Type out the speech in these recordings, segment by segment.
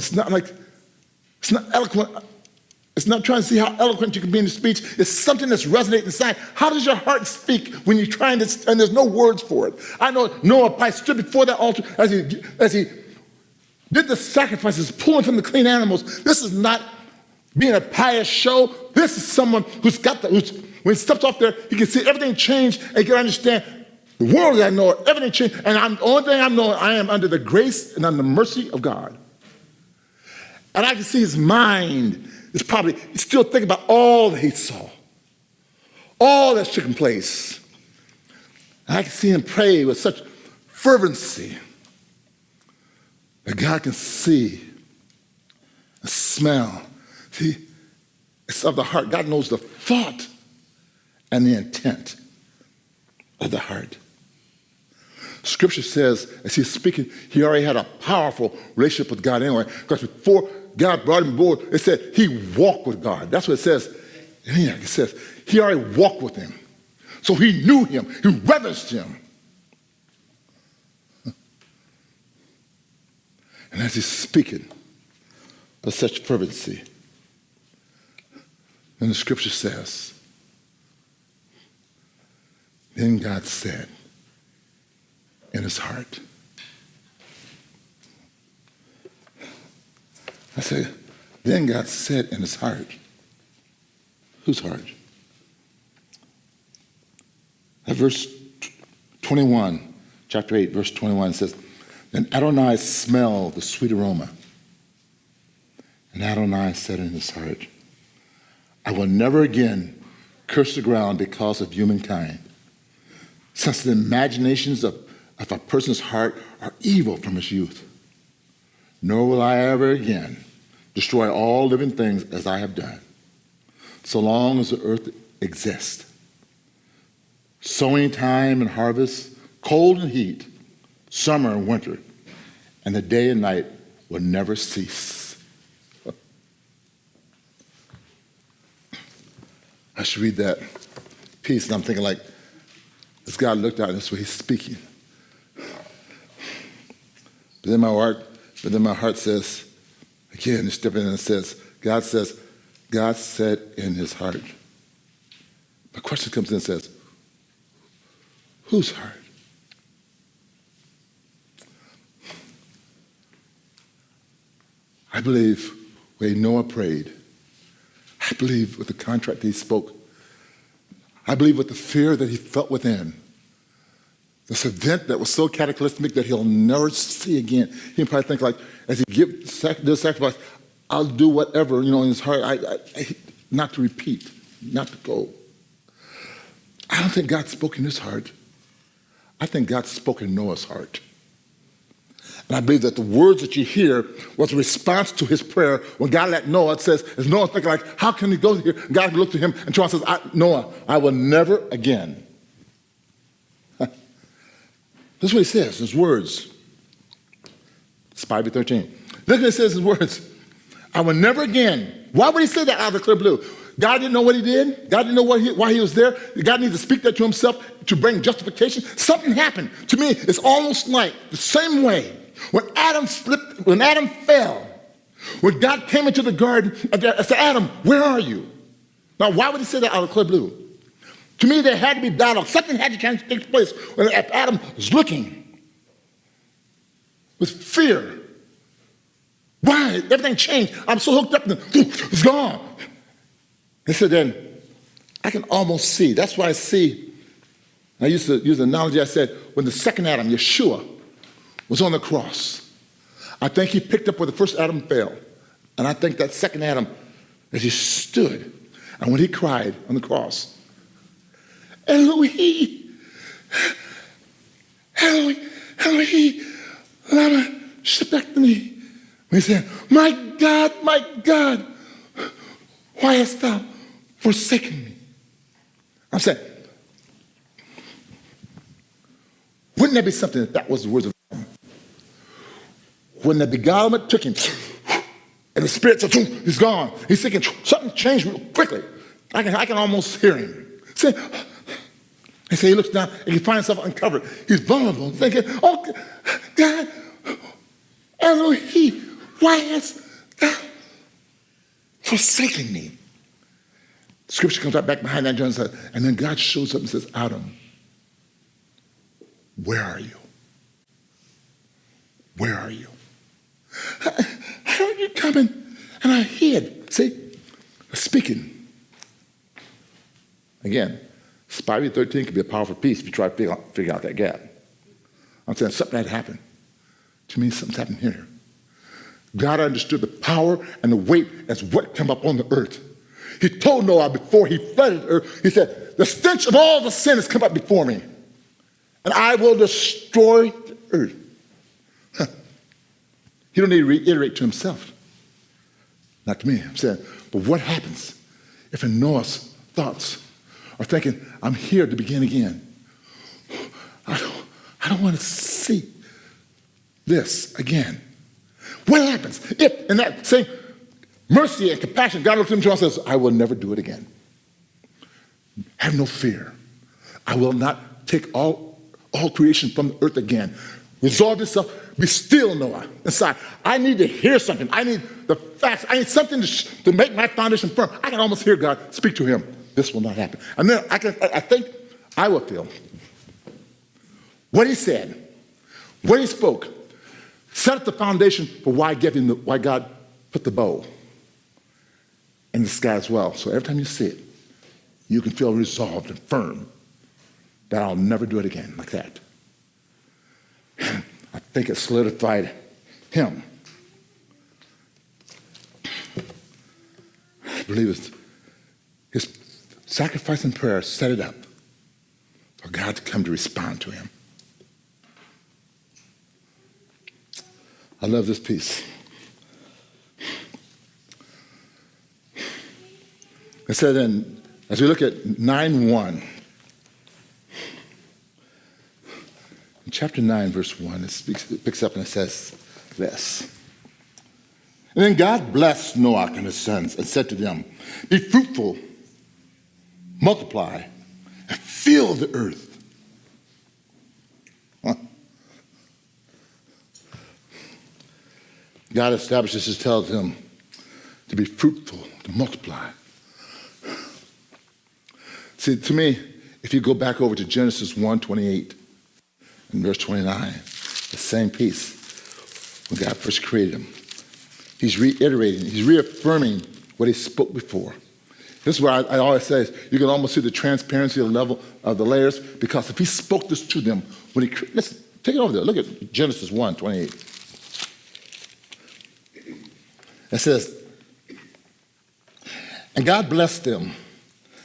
it's not like, it's not eloquent. It's not trying to see how eloquent you can be in the speech. It's something that's resonating inside. How does your heart speak when you're trying to, and there's no words for it? I know Noah probably stood before that altar as he did the sacrifices, pulling from the clean animals. This is not being a pious show. This is someone who's got when he steps off there, he can see everything change and he can understand the world that I know, everything changed. And the only thing I know, I am under the grace and under the mercy of God. And I can see his mind is probably still thinking about all that he saw, all that's taken place. And I can see him pray with such fervency that God can see and smell. See, it's of the heart. God knows the thought and the intent of the heart. Scripture says, as he's speaking, he already had a powerful relationship with God anyway, because before God brought him aboard, it said he walked with God. That's what it says. Yeah, it says he already walked with him. So he knew him. He reverenced him. And as he's speaking with such fervency, and the scripture says, then God said in his heart. I say, then God said in his heart. Whose heart? At verse 21, chapter 8, verse 21 says, then Adonai smelled the sweet aroma. And Adonai said in his heart, I will never again curse the ground because of humankind, since the imaginations of a person's heart are evil from his youth. Nor will I ever again destroy all living things as I have done, so long as the earth exists. Sowing time and harvest, cold and heat, summer and winter, and the day and night will never cease. I should read that piece, and I'm thinking like, as God looked out, and that's what he's speaking. But then my heart says, again, it's different, and it says, God said in his heart. My question comes in and says, whose heart? I believe when Noah prayed, I believe with the contract that he spoke, I believe with the fear that he felt within, this event that was so cataclysmic that he'll never see again. He probably think like, as he gives the sacrifice, I'll do whatever, in his heart, not to repeat, not to go. I don't think God spoke in his heart. I think God spoke in Noah's heart. And I believe that the words that you hear was a response to his prayer when God let Noah, it says, as Noah thinking like, how can he go here? God looked to him and says, Noah, I will never again. This is what he says, his words. It's 5:13. Look what it says, his words. I will never again. Why would he say that out of the clear blue? God didn't know what he did. God didn't know why he was there. God needed to speak that to himself to bring justification. Something happened. To me, it's almost like the same way when Adam fell, when God came into the garden, I said, Adam, where are you? Now, why would he say that out of the clear blue? To me, there had to be dialogue. Something had to take place when Adam was looking with fear. Why? Everything changed. I'm so hooked up, and it's gone. He said, then I can almost see. That's why I see. I used to use the analogy. I said, when the second Adam, Yeshua, was on the cross, I think he picked up where the first Adam fell. And I think that second Adam, as he stood, and when he cried on the cross, Eloi, Eloi, Eloi, lama sabachthani. He said, my God, why hast thou forsaken me? I'm saying, wouldn't that be something that was the words of God? When the beguilement took him, and the spirit said, he's gone. He's thinking, something changed real quickly. I can almost hear him. He looks down and he finds himself uncovered. He's vulnerable, thinking, oh, God, Elohim, Why has God forsaken me? Scripture comes right back behind that, John says, and then God shows up and says, Adam, where are you? Where are you? How are you coming? And I hid. See, speaking. Again, Spivey 13 could be a powerful piece if you try to figure out that gap. I'm saying something had happened. To me, something's happened here. God understood the power and the weight as what came up on the earth. He told Noah before he flooded the earth, he said, the stench of all the sin has come up before me, and I will destroy the earth. He don't need to reiterate to himself. Not to me. I'm saying, but what happens if in Noah's thoughts are thinking, I'm here to begin again. I don't want to see this again. What happens if in that same mercy and compassion, God looks at him and says, I will never do it again. Have no fear. I will not take all creation from the earth again. Resolve yourself. Be still, Noah, inside. I need to hear something. I need the facts. I need something to make my foundation firm. I can almost hear God speak to him. This will not happen. And then I think I will feel what he said, what he spoke, set up the foundation for why God put the bow in the sky as well. So every time you see it, you can feel resolved and firm that I'll never do it again like that. I think it solidified him. I believe his sacrifice and prayer set it up for God to come to respond to him. I love this piece. It said, as we look at 9:1, in chapter 9, verse 1, it picks up and it says this. And then God blessed Noahic and his sons and said to them, be fruitful, multiply, and fill the earth. Huh? God establishes, tells him to be fruitful, to multiply. See, to me, if you go back over to Genesis 1:28 and verse 29, the same piece, when God first created him, he's reiterating, he's reaffirming what he spoke before. This is where I always say, you can almost see the transparency of the level of the layers, because if he spoke this to them, when he, let's take it over there. Look at Genesis 1:28. It says, and God blessed them,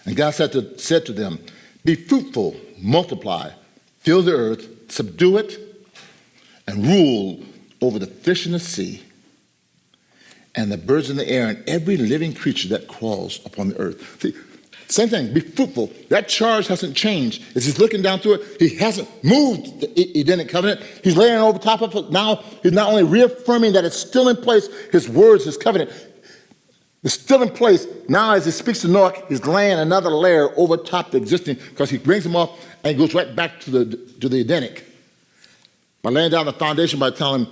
and God said to them, be fruitful, multiply, fill the earth, subdue it, and rule over the fish in the sea, and the birds in the air, and every living creature that crawls upon the earth. See, same thing, be fruitful. That charge hasn't changed. As he's looking down through it, he hasn't moved the Edenic covenant. He's laying over top of it. Now he's not only reaffirming that it's still in place, his words, his covenant, it's still in place. Now as he speaks to Noahic, he's laying another layer over top the existing, because he brings him off and goes right back to the Edenic. By laying down the foundation, by telling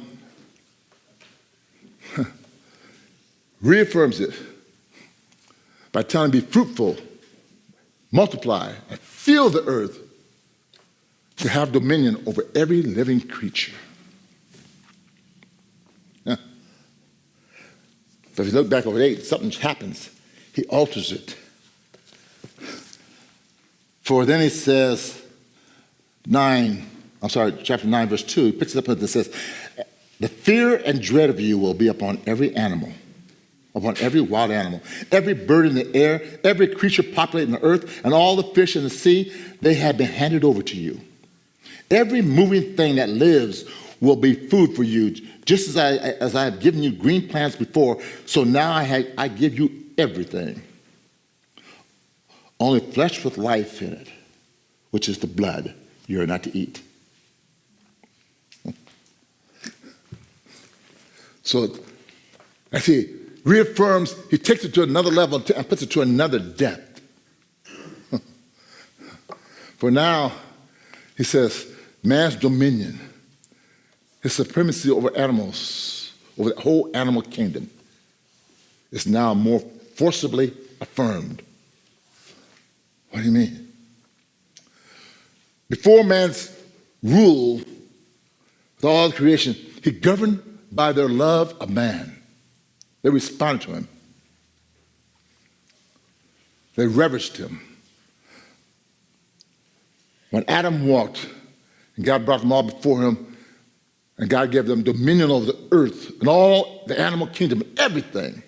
him, reaffirms it by telling him, be fruitful, multiply, and fill the earth, to have dominion over every living creature. Yeah. But if you look back over 8, something happens. He alters it. For then he says, chapter 9, verse 2, he picks it up and it says, the fear and dread of you will be upon every animal, upon every wild animal, every bird in the air, every creature populating the earth, and all the fish in the sea. They have been handed over to you. Every moving thing that lives will be food for you, just as I have given you green plants before, so now I give you everything. Only flesh with life in it, which is the blood, you are not to eat. So, I see, reaffirms, he takes it to another level and puts it to another depth. For now, he says, man's dominion, his supremacy over animals, over the whole animal kingdom is now more forcibly affirmed. What do you mean? Before man's rule with all creation, he governed by their love of man. They responded to him. They reverenced him. When Adam walked, and God brought them all before him, and God gave them dominion over the earth and all the animal kingdom, everything.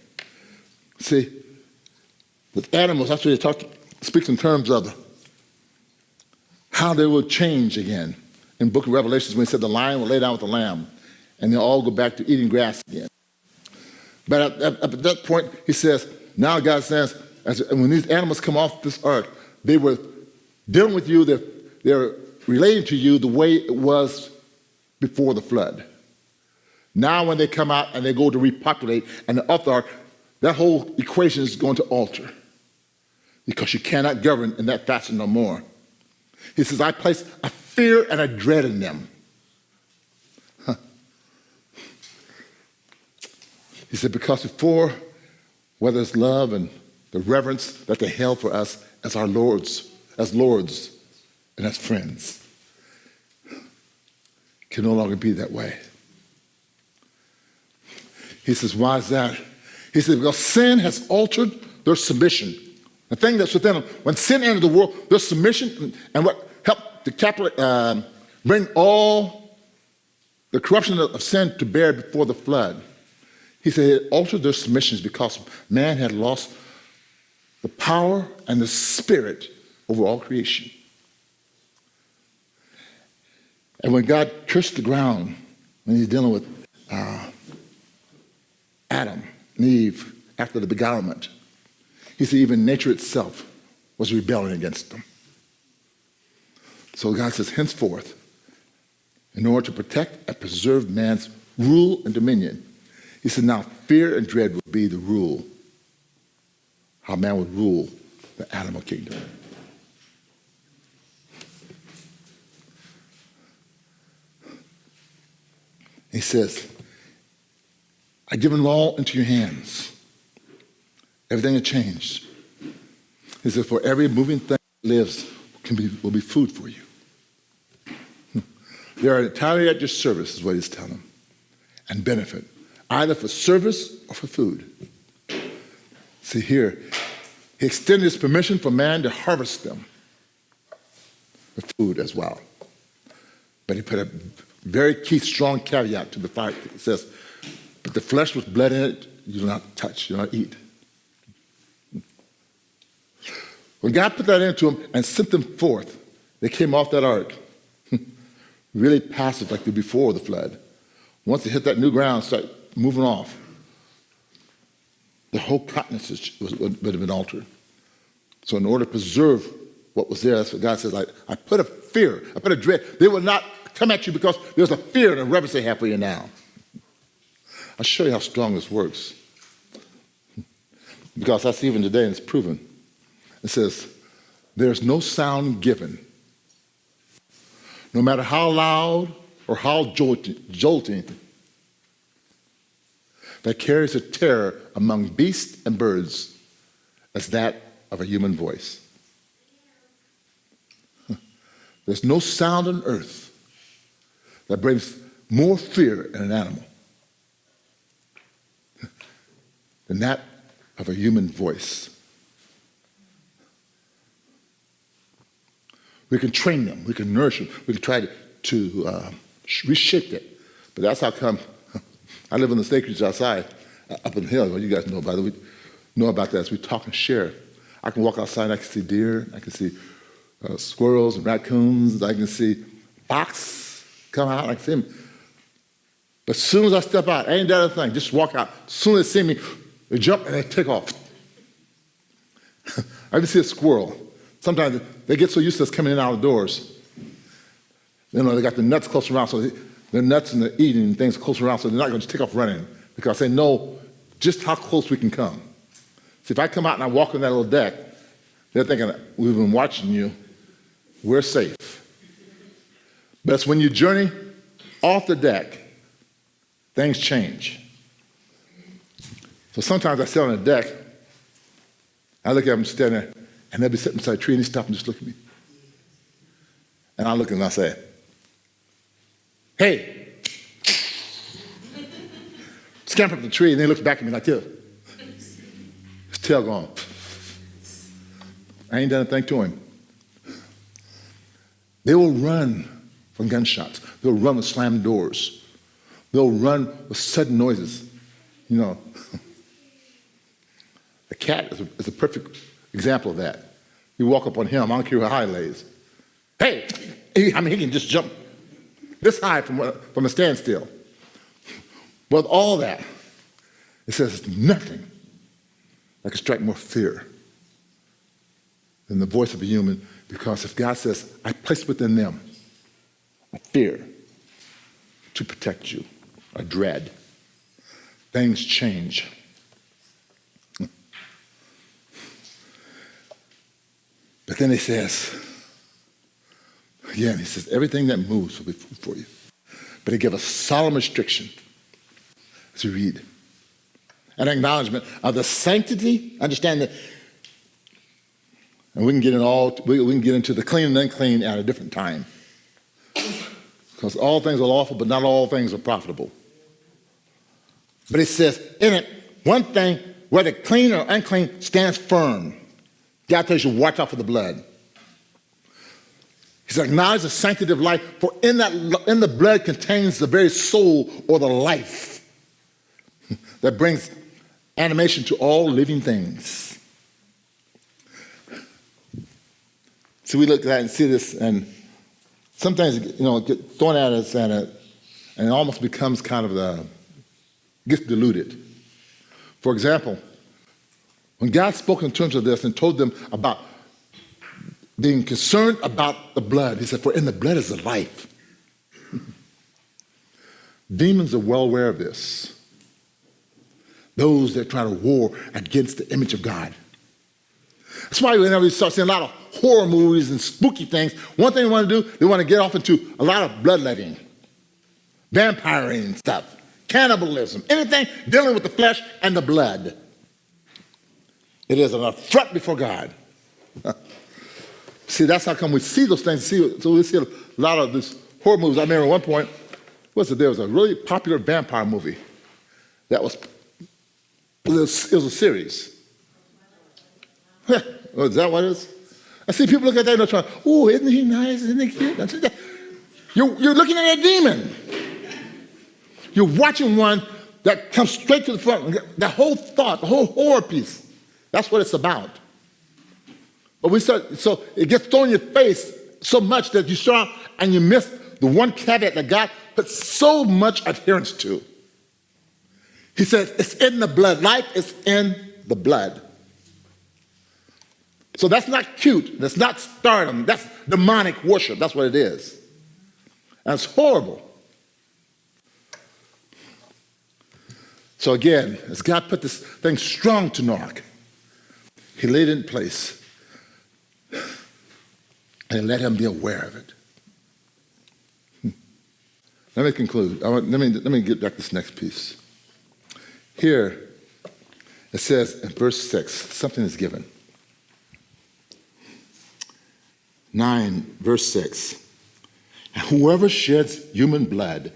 See, with animals, that's what he speaks in terms of how they will change again. In the book of Revelations, when he said the lion will lay down with the lamb, and they'll all go back to eating grass again. But at that point, he says, now God says, when these animals come off this ark, they were dealing with you, they're relating to you the way it was before the flood. Now when they come out and they go to repopulate and they're off the ark, that whole equation is going to alter because you cannot govern in that fashion no more. He says, I place a fear and a dread in them. He said, because before, whether it's love and the reverence that they held for us as our lords and as friends, can no longer be that way. He says, why is that? He says, because sin has altered their submission. The thing that's within them, when sin entered the world, their submission and what helped to bring all the corruption of sin to bear before the flood. He said it altered their submissions because man had lost the power and the spirit over all creation. And when God cursed the ground, when he's dealing with Adam and Eve after the beguilement, he said even nature itself was rebelling against them. So God says, henceforth, in order to protect and preserve man's rule and dominion, he said, now fear and dread would be the rule, how man would rule the animal kingdom. He says, I've given them all into your hands. Everything has changed. He said, for every moving thing that lives will be food for you. They are entirely at your service, is what he's telling them, and benefit, either for service or for food. See here, he extended his permission for man to harvest them for food as well. But he put a very key, strong caveat to the fact that it says, but the flesh with blood in it, you do not touch, you do not eat. When God put that into them and sent them forth, they came off that ark, really passive like they were before the flood. Once they hit that new ground, start moving off, the whole continent would have been altered. So in order to preserve what was there, that's what God says, I put a fear, I put a dread. They will not come at you because there's a fear and a reverence they have for you now. I'll show you how strong this works. Because that's even today, and it's proven. It says, there's no sound given, no matter how loud or how jolting, that carries a terror among beasts and birds as that of a human voice. There's no sound on earth that brings more fear in an animal than that of a human voice. We can train them, we can nourish them, we can try to reshape it. But that's how come I live in the sacred outside, up in the hill. Well, you guys know, by the way, know about that as we talk and share. I can walk outside, I can see deer, I can see squirrels and raccoons, I can see fox come out, I can see them. But as soon as I step out, ain't that a thing, just walk out. As soon as they see me, they jump and they take off. I can see a squirrel. Sometimes they get so used to us coming in and out of doors. You know, they got the nuts close around, so the nuts and the eating and things close around, so they're not going to take off running because they know just how close we can come. See, if I come out and I walk on that little deck, they're thinking, we've been watching you, we're safe. But it's when you journey off the deck, things change. So sometimes I sit on the deck, I look at him standing there, and they'll be sitting beside a tree, and he stop and just look at me. And I look and I say, hey. Scamper up the tree, and then he looks back at me like this. His tail gone. I ain't done a thing to him. They will run from gunshots. They'll run with slammed doors. They'll run with sudden noises. You know, the cat is a perfect example of that. You walk up on him, I don't care how high he lays. Hey! He can just jump this high from a standstill. With all that, it says nothing that can strike more fear than the voice of a human, because if God says, I place within them a fear to protect you, a dread, things change. But then he says, again, he says, everything that moves will be food for you. But he gives a solemn restriction as you read. An acknowledgement of the sanctity, understand that, and we can get into the clean and unclean at a different time. Because all things are lawful, but not all things are profitable. But it says in it, one thing, whether clean or unclean, stands firm. God tells you, watch out for the blood. He says, acknowledge the sanctity of life, for in the blood contains the very soul or the life that brings animation to all living things. So we look at that and see this, and sometimes get thrown at us, and it almost becomes kind of gets diluted. For example, when God spoke in terms of this and told them about being concerned about the blood, he said, for in the blood is the life. Demons are well aware of this. Those that try to war against the image of God. That's why whenever you start seeing a lot of horror movies and spooky things, one thing they want to do, they want to get off into a lot of bloodletting, vampiring and stuff, cannibalism, anything dealing with the flesh and the blood. It is an affront before God. See, that's how come we see those things. So we see a lot of these horror movies. I remember at one point, there was a really popular vampire movie that was a series. Is that what it is? I see people look at that and they're trying, oh, isn't he nice? Isn't he cute? You're looking at a demon. You're watching one that comes straight to the front. The whole thought, the whole horror piece, that's what it's about. But so it gets thrown in your face so much that you start and you miss the one caveat that God put so much adherence to. He says, it's in the blood. Life is in the blood. So that's not cute. That's not stardom. That's demonic worship. That's what it is. And it's horrible. So again, as God put this thing strong to Noahic, he laid it in place and let him be aware of it. Let me conclude. Let me get back to this next piece. Here, it says in verse 6, something is given. 9, verse 6. And whoever sheds human blood,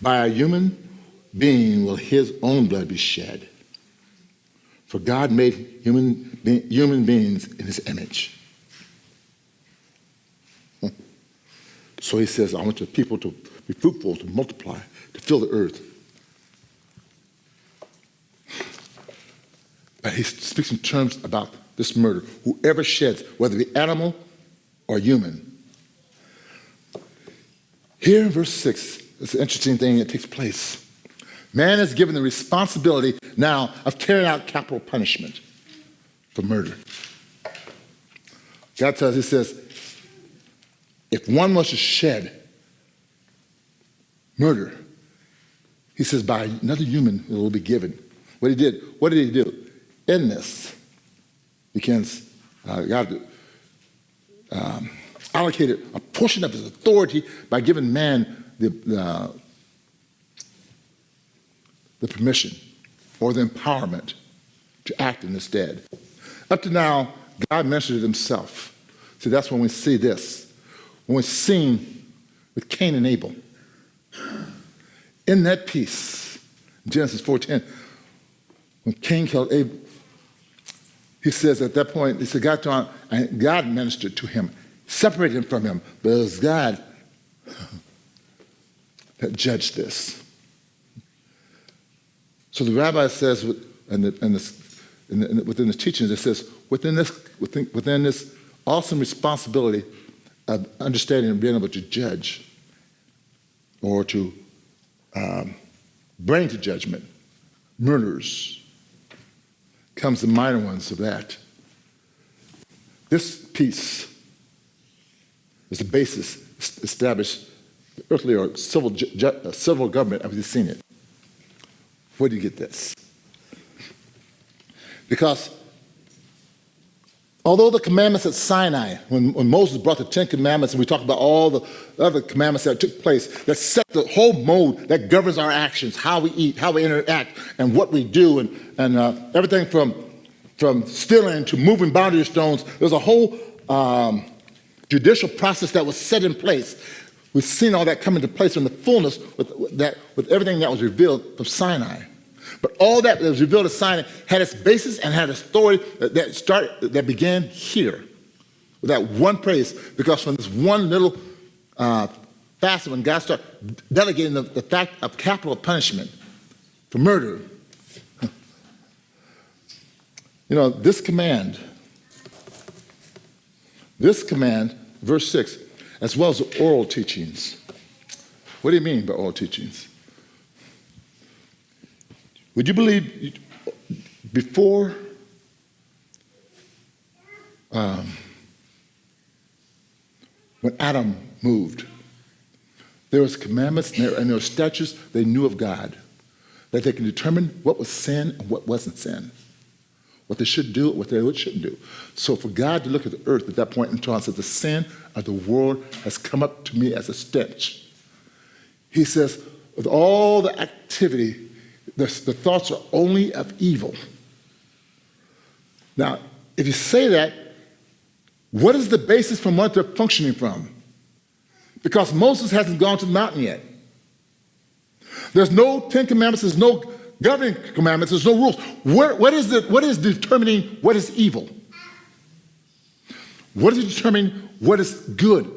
by a human being will his own blood be shed. For God made human beings in his image. So he says, I want your people to be fruitful, to multiply, to fill the earth. But he speaks in terms about this murder. Whoever sheds, whether it be animal or human. Here in verse 6, it's an interesting thing that takes place. Man is given the responsibility now of carrying out capital punishment for murder. God tells, he says, if one was to shed murder, he says, by another human it will be given. What did he do? In this, because God allocated a portion of his authority by giving man the permission or the empowerment to act in this stead. Up to now, God mentioned himself. See, that's when we see this. When we're seen with Cain and Abel. In that piece, Genesis 4:10, when Cain killed Abel, he says at that point, he said, God ministered to him, separated him from him, but it was God that judged this. So the rabbi says, within the teachings, it says, within this awesome responsibility of understanding and being able to judge or to bring to judgment murders, comes the minor ones of that. This piece is the basis established the earthly or civil government as we've seen it. Where do you get this? Because although the commandments at Sinai, when Moses brought the 10 commandments, and we talked about all the other commandments that took place, that set the whole mode that governs our actions, how we eat, how we interact, and what we do, and everything from stealing to moving boundary stones, there's a whole judicial process that was set in place. We've seen all that come into place in the fullness with everything that was revealed from Sinai. But all that was revealed at Sinai had its basis and had a story that began here with that one praise. Because from this one little facet, when God started delegating the fact of capital punishment for murder, this command, verse 6, as well as the oral teachings. What do you mean by oral teachings? Would you believe before when Adam moved, there was commandments and there were statutes they knew of God, that they can determine what was sin and what wasn't sin, what they should do, what they shouldn't do. So for God to look at the earth at that point in time and say, the sin of the world has come up to me as a stench. He says, with all the activity, the thoughts are only of evil. Now, if you say that, what is the basis from what they're functioning from? Because Moses hasn't gone to the mountain yet. There's no 10 commandments, there's no governing commandments, there's no rules. What is determining what is evil? What is determining what is good?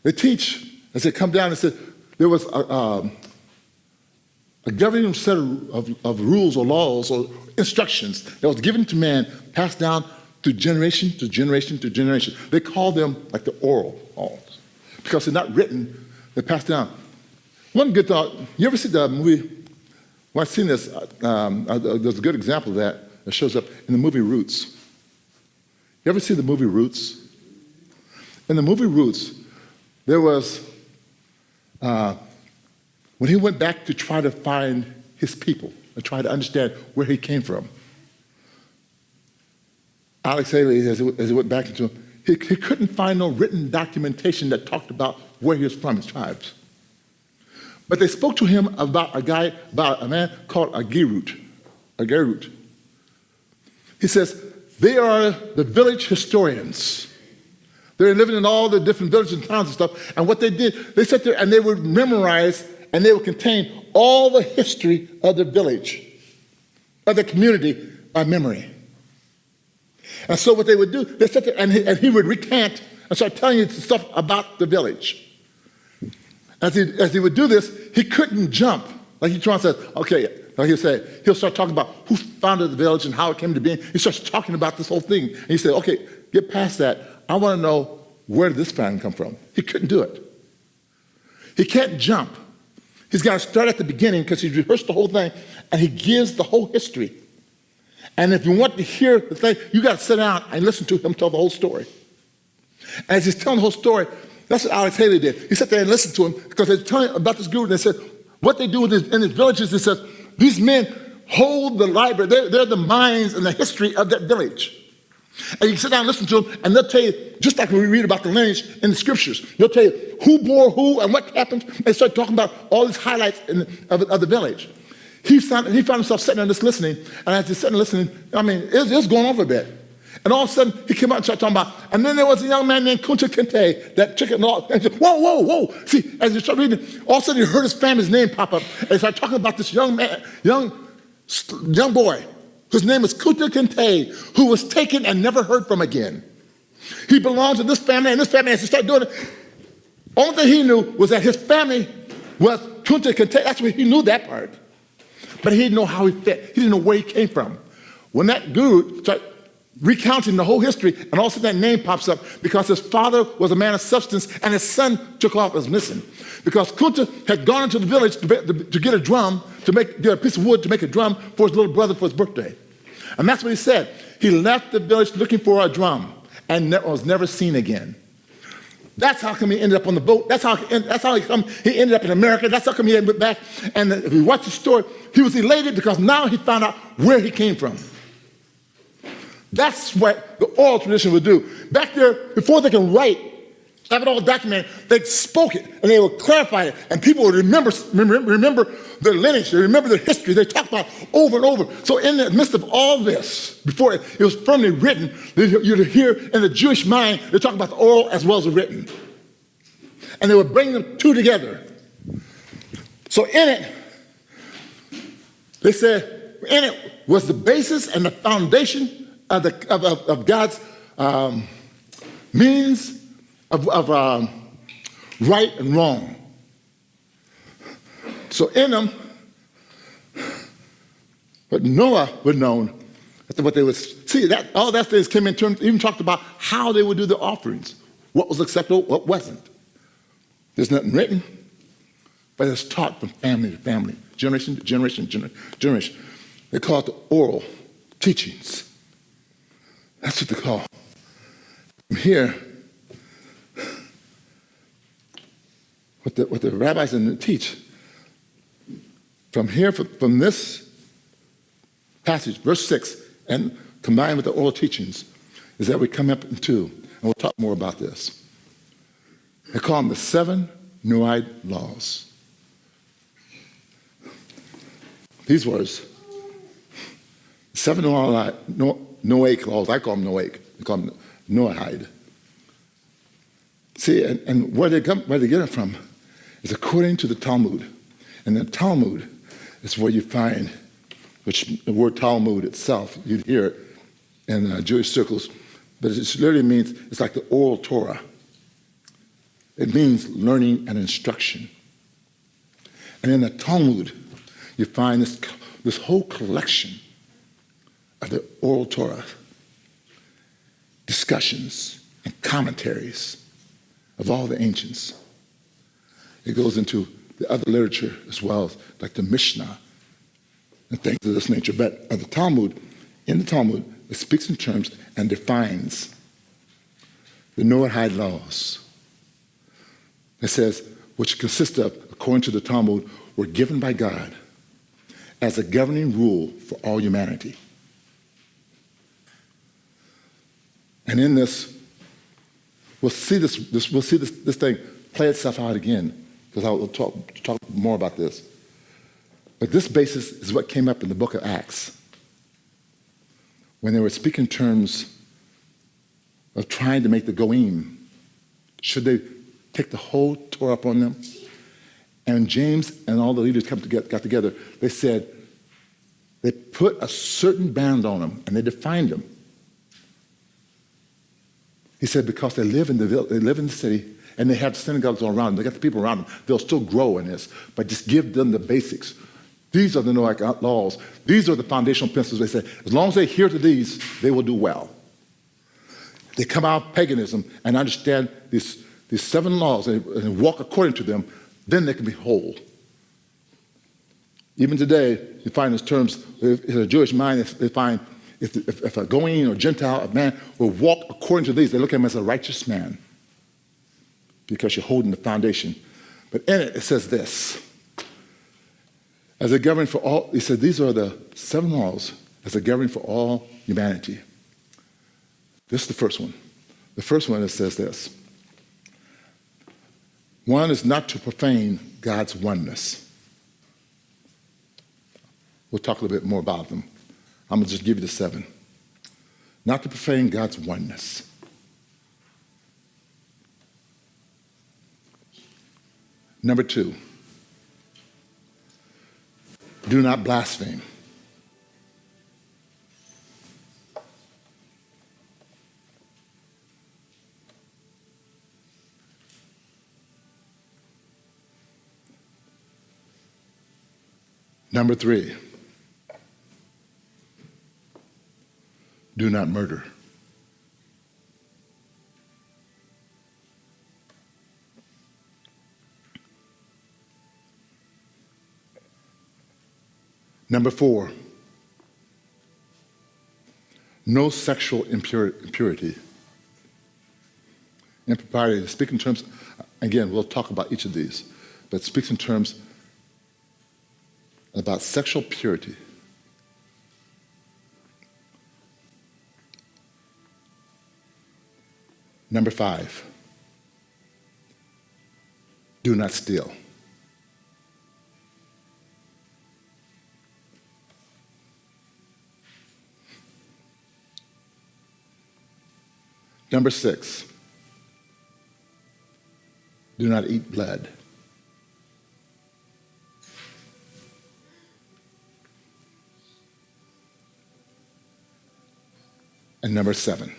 They teach, as they come down and say, there was a governing set of rules or laws or instructions that was given to man, passed down through generation to generation to generation. They call them like the oral laws because they're not written, they're passed down. One good thought, you ever see the movie, well, I've seen this, there's a good example of that shows up in the movie Roots. You ever see the movie Roots? In the movie Roots, there was, when he went back to try to find his people and try to understand where he came from, Alex Haley, as he went back into him, he couldn't find no written documentation that talked about where he was from, his tribes. But they spoke to him about a man called Agirut. He says, they are the village historians. They're living in all the different villages and towns and stuff. And what they did, they sat there and they would memorize and they would contain all the history of the village, of the community by memory. And so what they would do, they sat there and he would recant and start telling you stuff about the village. As he would do this, he couldn't jump. Like he trying to say, okay, like he'll say, he'll start talking about who founded the village and how it came to be. He starts talking about this whole thing. And he said, okay, get past that. I want to know, where did this family come from? He couldn't do it. He can't jump. He's got to start at the beginning because he's rehearsed the whole thing and he gives the whole history. And if you want to hear the thing, you got to sit down and listen to him tell the whole story. As he's telling the whole story, that's what Alex Haley did. He sat there and listened to him because they were telling him about this group and they said, what they do in his villages, they said, these men hold the library. They're the minds and the history of that village. And you can sit down and listen to them, and they'll tell you, just like when we read about the lineage in the scriptures, they'll tell you who bore who and what happened. They start talking about all these highlights of the village. He found himself sitting there just listening, and as he's sitting there listening, I mean, it was going on for a bit. And all of a sudden, he came out and started talking about, and then there was a young man named Kunta Kinte that took it and all, and he said, whoa, whoa, whoa. See, as you start reading, all of a sudden he heard his family's name pop up, and he started talking about this young man, young boy, whose name was Kunta Kinte, who was taken and never heard from again. He belonged to this family, and this family, as he started doing it, only thing he knew was that his family was Kunta Kinte. That's what he knew that part. But he didn't know how he fit. He didn't know where he came from. When that guru started recounting the whole history, and all of a sudden that name pops up because his father was a man of substance, and his son took off as missing. Because Kunta had gone into the village to get a drum, get a piece of wood to make a drum for his little brother for his birthday. And that's what he said. He left the village looking for a drum and was never seen again. That's how come he ended up on the boat. That's how he ended up in America. That's how come he went back. And if you watch the story, he was elated because now he found out where he came from. That's what the oral tradition would do. Back there, before they can write, have it all documented, they spoke it and they would clarify it. And people would remember their lineage, they remember their history. They talked about it over and over. So in the midst of all this, before it was firmly written, you'd hear in the Jewish mind, they talk about the oral as well as the written. And they would bring them two together. So in it, they said, in it was the basis and the foundation of God's means of right and wrong. So in them, what Noah would know, what they would see, that all that things came in terms, even talked about how they would do the offerings, what was acceptable, what wasn't. There's nothing written, but it's taught from family to family, generation to generation to generation. They call it the oral teachings. That's what they call. From here, what the rabbis teach, from here, from this passage, verse 6, and combined with the oral teachings, is that we come up into, and we'll talk more about this. They call them the 7 Noahic laws. These words, 7 Noahic laws, I call them Noahic, they call them Noahide. See, and where they get it from is according to the Talmud. And the Talmud is where you find, which the word Talmud itself, you'd hear it in Jewish circles, but it literally means, it's like the oral Torah. It means learning and instruction. And in the Talmud, you find this whole collection of the oral Torah, discussions and commentaries of all the ancients. It goes into the other literature as well, like the Mishnah and things of this nature. But in the Talmud, it speaks in terms and defines the Noahide laws. It says, which consist of, according to the Talmud, were given by God as a governing rule for all humanity. And in this, we'll see this thing play itself out again, because I'll talk more about this. But this basis is what came up in the book of Acts, when they were speaking in terms of trying to make the goyim. Should they take the whole Torah upon them? And James and all the leaders got together. They said, they put a certain bound on them, and they defined them. He said, because they live in the city, and they have synagogues all around them. They got the people around them. They'll still grow in this, but just give them the basics. These are the Noahic laws. These are the foundational principles. They say, as long as they adhere to these, they will do well. They come out of paganism and understand these 7 laws and walk according to them, then they can be whole. Even today, you find these terms, in a Jewish mind, they find if a Goyim or Gentile, a man, will walk according to these, they look at him as a righteous man because you're holding the foundation. But in it, it says this. As a government for all, he said, these are the 7 laws as a government for all humanity. This is the first one. The first one, it says this. One is not to profane God's oneness. We'll talk a little bit more about them. I'm going to just give you the 7. Not to profane God's oneness. Number 2, do not blaspheme. Number 3, do not murder. Number 4, no sexual impurity. Impropriety, speak in terms, again, we'll talk about each of these, but it speaks in terms about sexual purity. Number 5, do not steal. Number 6, do not eat blood. And number 7,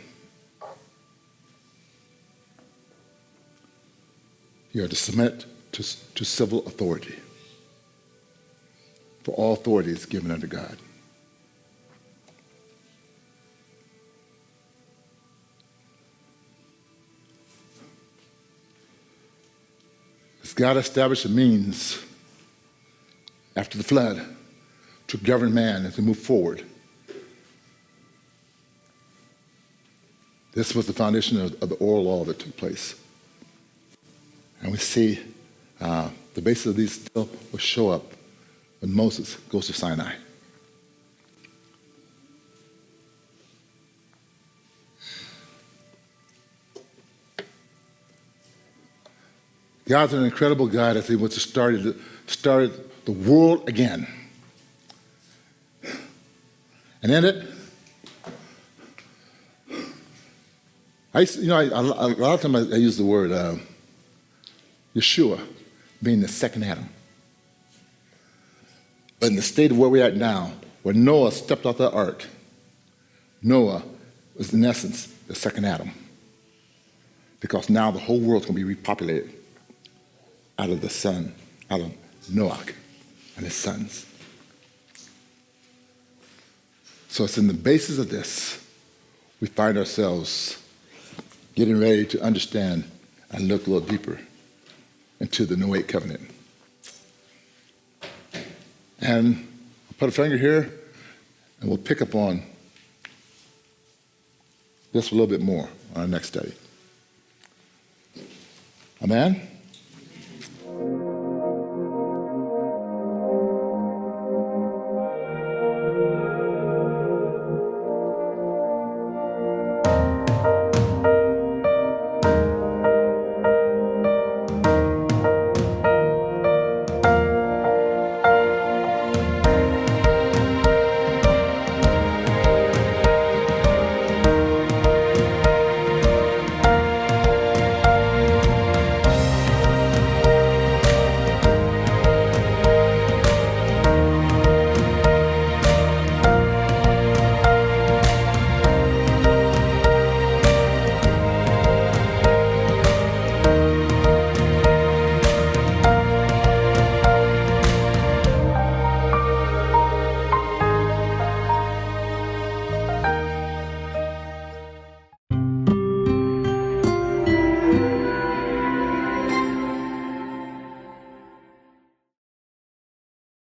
you are to submit to civil authority, for all authority is given unto God. As God established a means after the flood to govern man and to move forward, this was the foundation of the oral law that took place. And we see the basis of these still will show up when Moses goes to Sinai. God's an incredible God as he wants to start the world again. And in it, a lot of times I use the word Yeshua being the second Adam. But in the state of where we're at now, when Noah stepped off the ark, Noah was in essence the second Adam. Because now the whole world's going to be repopulated out of Noahic and his sons. So it's in the basis of this we find ourselves getting ready to understand and look a little deeper into the Noahic covenant. And I'll put a finger here, and we'll pick up on this a little bit more on our next study. Amen?